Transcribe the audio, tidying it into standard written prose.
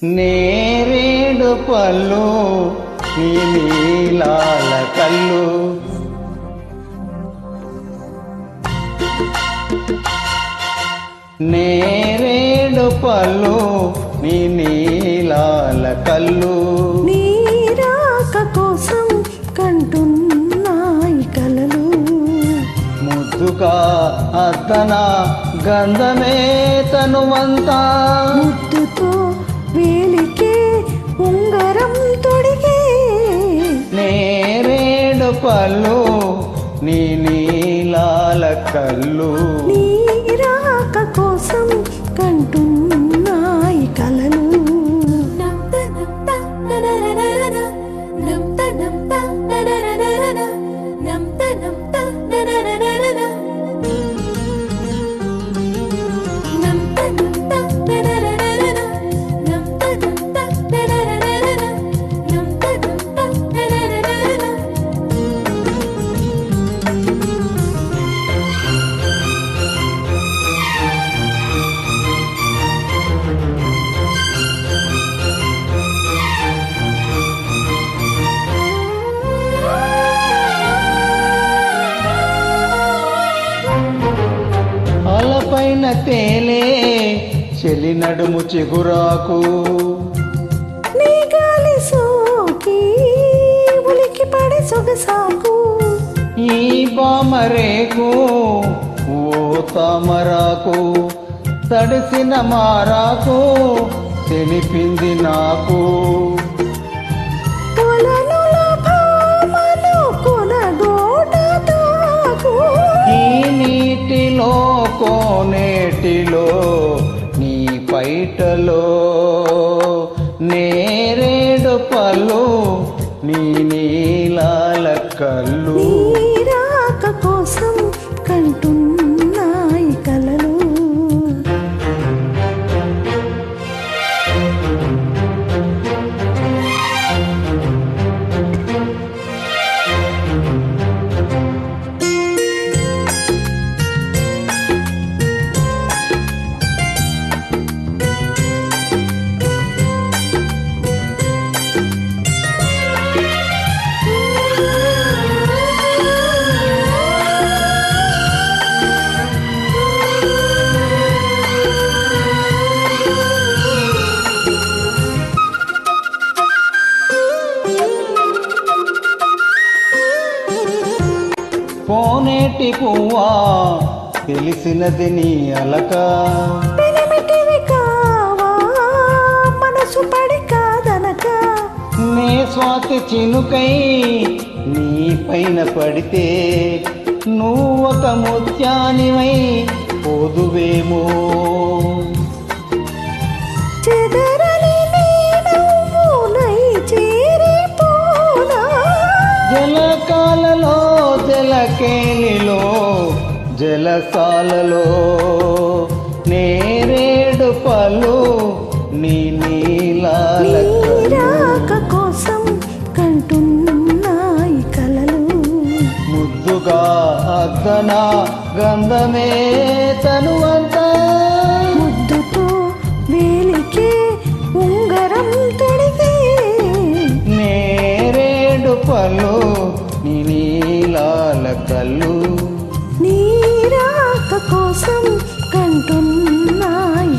నేరేడు పళ్ళు నీ నీలాల కళ్ళు నేరేడు పళ్ళు నీ నీలాల కళ్ళు నీరాక కోసం కంటున్నాయి కలలు ముద్దుగా అద్దన గంధమే తనువంతా ముద్దుతో వేలికే ఉంగరం తొడిగే నేరేడు పళ్ళు నీ నీలాల కళ్ళు నీరాక కోసం కంటున్నాయి కలలు అలపైన తేలే చెలి నడుము చిగురాకు నీ గాలి సోకి ఉలికి పడి సొగసాకు ఈ బామరేకు ఓ తామరాకు తడిసిన మారాకు తెలిపింది నాకు పొలనుల భామలు కొనగోట తాకు ఈ నీటిలో కోనేటిలో నీ పైటలో నేరేడు పళ్ళు నీ నీలాల కళ్ళు నీరాక కోసం కంటున్నాయి కలలు కోనేటి పువ్వా తెలిసినది నీ అలక పెనిమిటివి కావా మనసు పడి కాదనక నే స్వాతి చినుకై నీ పైన పడితే నువ్వొక ముత్యానివై పోదువేమో చెదరని నీ నవ్వునై చేరిపోనా జలకాలలో జలకేలిలో జలసాలలో నేరేడు పళ్ళు నీ నీలాల నీరాక కోసం కంటున్నాయి కలలు ముద్దుగా అద్దన గంధమే తనువంతా ముద్దుతో వేలికే ఉంగరం తొడిగే నేరేడు పళ్ళు నీ నీలాల కళ్ళు నీరాక కోసం కంటున్నాయి